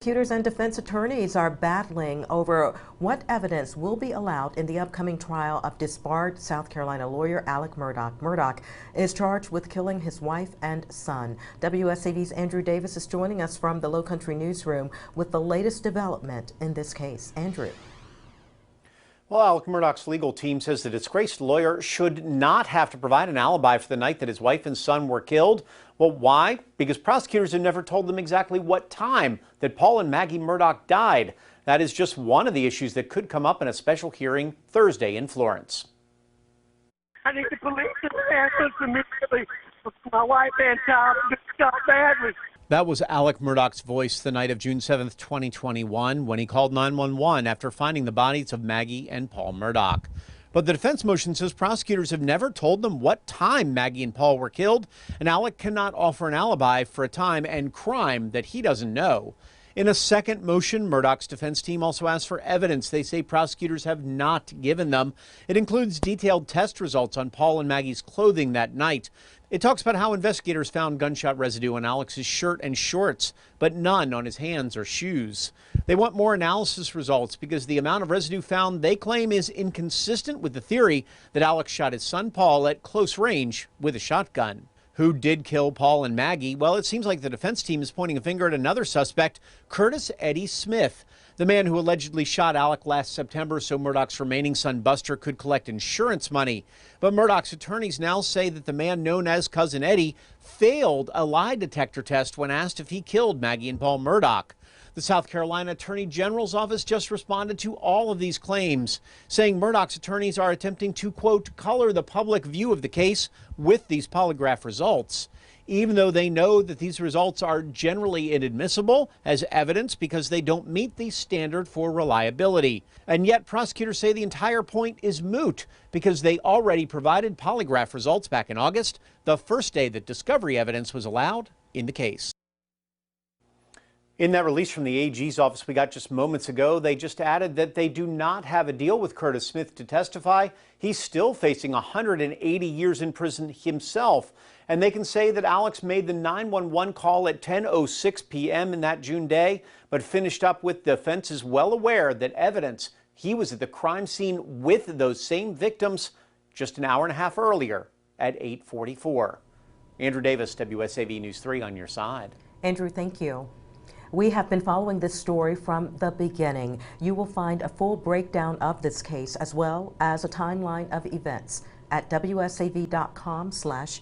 Prosecutors and defense attorneys are battling over what evidence will be allowed in the upcoming trial of disbarred South Carolina lawyer Alec Murdaugh. Murdaugh is charged with killing his wife and son. WSAV's Andrew Davis is joining us from the Low Country newsroom with the latest development in this case. Andrew. Well, Alec Murdaugh's legal team says the disgraced lawyer should not have to provide an alibi for the night that his wife and son were killed. Well, why? Because prosecutors have never told them exactly what time that Paul and Maggie Murdaugh died. That is just one of the issues that could come up in a special hearing Thursday in Florence. I need the police to answer immediately. My wife and child shot badly. That was Alec Murdaugh's voice the night of June 7th, 2021, when he called 911 after finding the bodies of Maggie and Paul Murdaugh. But the defense motion says prosecutors have never told them what time Maggie and Paul were killed, and Alec cannot offer an alibi for a time and crime that he doesn't know. In a second motion, Murdaugh's defense team also asked for evidence they say prosecutors have not given them. It includes detailed test results on Paul and Maggie's clothing that night. It talks about how investigators found gunshot residue on Alex's shirt and shorts, but none on his hands or shoes. They want more analysis results because the amount of residue found, they claim, is inconsistent with the theory that Alex shot his son Paul at close range with a shotgun. Who did kill Paul and Maggie? Well, it seems like the defense team is pointing a finger at another suspect, Curtis Eddie Smith, the man who allegedly shot Alec last September so Murdaugh's remaining son Buster could collect insurance money. But Murdaugh's attorneys now say that the man known as Cousin Eddie failed a lie detector test when asked if he killed Maggie and Paul Murdaugh. The South Carolina Attorney General's office just responded to all of these claims, saying Murdaugh's attorneys are attempting to, quote, color the public view of the case with these polygraph results, even though they know that these results are generally inadmissible as evidence because they don't meet the standard for reliability. And yet prosecutors say the entire point is moot because they already provided polygraph results back in August, the first day that discovery evidence was allowed in the case. In that release from the AG's office we got just moments ago, they just added that they do not have a deal with Curtis Smith to testify. He's still facing 180 years in prison himself. And they can say that Alex made the 911 call at 10:06 p.m. in that June day, but finished up with defense is well aware that evidence he was at the crime scene with those same victims just an hour and a half earlier at 8:44. Andrew Davis, WSAV News 3 on your side. Andrew, thank you. We have been following this story from the beginning. You will find a full breakdown of this case as well as a timeline of events at wsav.com/Murdaugh.